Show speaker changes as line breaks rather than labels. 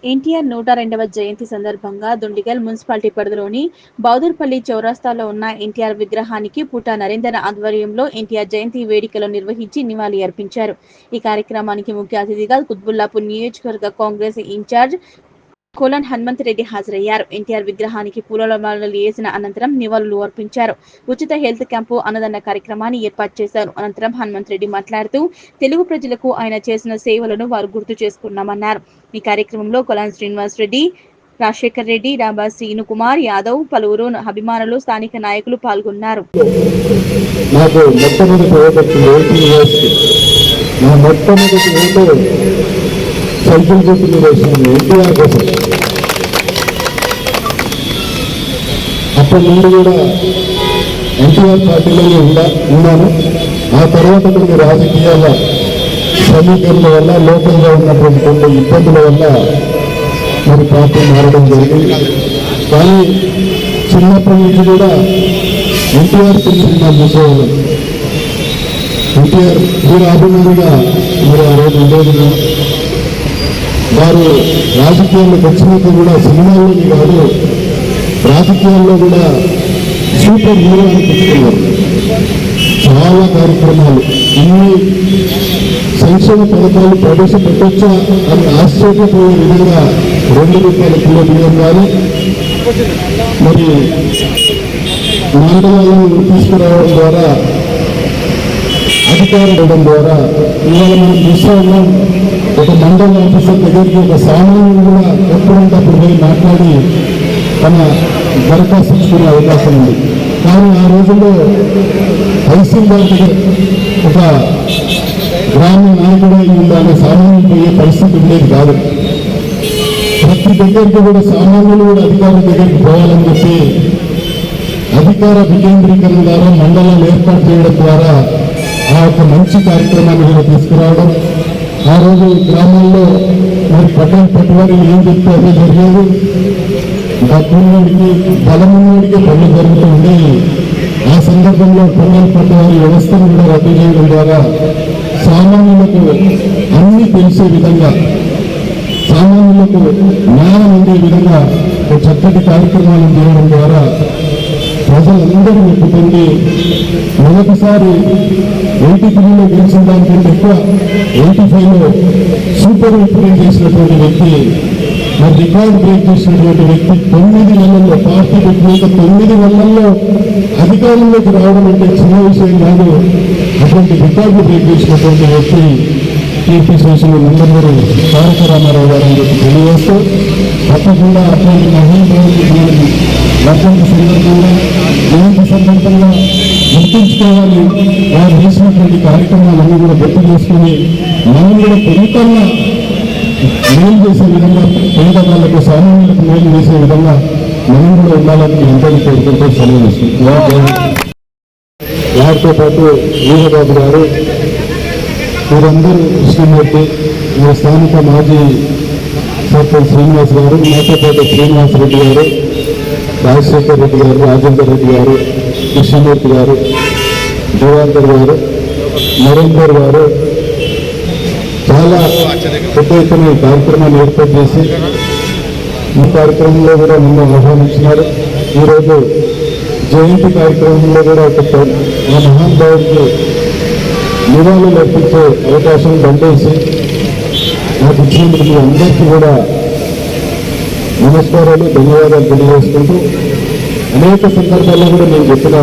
ఎన్టీఆర్ 102వ జయంతి సందర్భంగా దుండిగల్ మున్సిపాలిటీ పరిధిలోని బౌదర్పల్లి చౌరస్తాలో ఉన్న ఎన్టీఆర్ విగ్రహానికి పుట్టా నరేందర్ ఆధ్వర్యంలో ఎన్టీఆర్ జయంతి వేడుకలు నిర్వహించి నివాళి అర్పించారు. ఈ కార్యక్రమానికి ముఖ్య అతిథిగా కుత్బుల్లాపూర్ నియోజకవర్గ కాంగ్రెస్ ఇన్ఛార్జ్ కోలన్ హనుమంతరెడ్డి హాజరయ్యారు. ఎన్టీఆర్ విగ్రహానికి పూలమాలలు వేసిన అనంతరం నివాళులు అర్పించారు. ఉచిత హెల్త్ క్యాంపు అన్నదాన కార్యక్రమాన్ని ఏర్పాటు చేశారు. అనంతరం హనుమంతరెడ్డి మాట్లాడుతూ తెలుగు ప్రజలకు ఆయన చేసిన సేవలను వారు గుర్తు చేసుకున్నామన్నారు. ఈ కార్యక్రమంలో కొలాన్ శ్రీనివాస్ రెడ్డి, రాజశేఖర్ రెడ్డి, డాబా శ్రీను కుమార్ యాదవ్, పలువురు అభిమానులు, స్థానిక నాయకులు పాల్గొన్నారు.
సైకిల్ గుర్తు వేసాను ఎన్టీఆర్ కోసం. అప్పటి నుండి కూడా ఎన్టీఆర్ పార్టీలో ఉన్నాను. ఆ తర్వాత కొన్ని రాజకీయాల సమీకరణ వల్ల లోకల్గా ఉన్నటువంటి కొన్ని ఇబ్బందుల వల్ల మరి పార్టీ మారడం జరిగింది. కానీ చిన్నప్పటి నుంచి కూడా ఎన్టీఆర్ సినిమా చూసేవాళ్ళు. ఎన్టీఆర్ వీర అభిమానిగా మరి ఆ రోజు ఉండేది. వారు రాజకీయాల్లోకి వచ్చినాక కూడా సినిమాల్లోని కాదు రాజకీయాల్లో కూడా సూపర్ హీరో అనిపించుకున్నారు. చాలా కార్యక్రమాలు, ఇన్ని సంక్షేమ పథకాలు ప్రవేశపెట్టొచ్చా అని ఆశ్చర్యపోయే విధంగా ₹2 కిలో బియ్యం కానీ మరి మండలాలను తీసుకురావడం ద్వారా అధికారం ఇవ్వడం ద్వారా ఇవాళ మనం చూస్తూ ఉన్నాం. ఒక మండల ఆఫీసర్ దగ్గరికి ఒక సామాన్యుడు కూడా ఎప్పుడంటే అప్పుడు పోయి మాట్లాడి తన దరఖాస్తు ఇచ్చుకునే అవకాశం ఉంది. కానీ ఆ రోజుల్లో తహసీల్దార్ దగ్గర ఒక గ్రామ నాయకుడే ఉండాలి, సామాన్యుడు పోయే పరిస్థితి ఉండేది కాదు. ప్రతి దగ్గరికి కూడా సామాన్యులు కూడా అధికారుల దగ్గరికి పోవాలని చెప్పి అధికార వికేంద్రీకరణ ద్వారా మండలాలు ఏర్పాటు చేయడం ద్వారా ఆ యొక్క మంచి కార్యక్రమాన్ని కూడా తీసుకురావడం. ఆ రోజు గ్రామాల్లో మరి పట్టువారి ఏం చెప్తే అదే జరిగేది. డబ్బున్నోడికి బలమున్నోడికి పనులు జరుగుతూ ఉండేవి. ఆ సందర్భంలో పట్టువారి వ్యవస్థను కూడా రద్దు చేయడం ద్వారా సామాన్యులకు అన్ని తెలిసే విధంగా, సామాన్యులకు న్యాయం ఉండే విధంగా ఒక చక్కటి కార్యక్రమాలను చేయడం ద్వారా ప్రజలందరూ మెప్పుకుంది. మొదటిసారి 83లో గెలిచిన దానికంటే ఎక్కువ 85లో సూపర్ విక్టరీ చేసినటువంటి వ్యక్తి, మరి రికార్డు బ్రేక్ చేసినటువంటి వ్యక్తి 9 నెలల్లో పార్టీ పెట్టినాక 9 నెలల్లో అధికారంలోకి రావడం అంటే చిన్న విషయం కాదు. అటువంటి రికార్డు బ్రేక్ చేసినటువంటి వ్యక్తి కీర్తి శేషులు నందమూరి తారక రామారావు గారు అని చెప్పి తెలియజేస్తూ తప్పకుండా అటువంటి మహానుభావులు వర్ధంతి సందర్భంగా జయంతి సందర్భంగా గుర్తుంచుకోవాలి. వారు చేసినటువంటి కార్యక్రమాలన్నీ కూడా గుర్తు చేసుకుని మనం కూడా పొందుతున్నా మేలు చేసే విధంగా, పేద వాళ్లకు సామాన్యులకు మేలు చేసే విధంగా మనం కూడా ఉండాలని అందరినీ కోరుకుంటూ సెలవు ఇస్తున్నాం. వారితో పాటు వీరబాబు గారు, వీరందరూ కృష్ణమూర్తి, మా స్థానిక మాజీ సర్పంచ్ శ్రీనివాస్ గారు, నాతో పాటు శ్రీనివాస్ రెడ్డి గారు, రాజశేఖర్ రెడ్డి గారు, రాజేందర్ రెడ్డి గారు, కృష్ణమూర్తి గారు, దివాకర్ గారు, నరేందర్ గారు చాలా పెద్ద ఎత్తున ఈ కార్యక్రమాన్ని ఏర్పాటు చేసి ఈ కార్యక్రమంలో కూడా నిన్ను ఆహ్వానించినారు. ఈరోజు జయంతి కార్యక్రమంలో కూడా ఒక ఆ మహానుభావుడికి నివాళులు అర్పించే అవకాశం దండేసి నాకు ఇచ్చినందుకు మీ అందరికీ కూడా నమస్కారాలు, ధన్యవాదాలు తెలియజేసుకుంటూ అనేక సందర్భాల్లో కూడా నేను చెప్పిన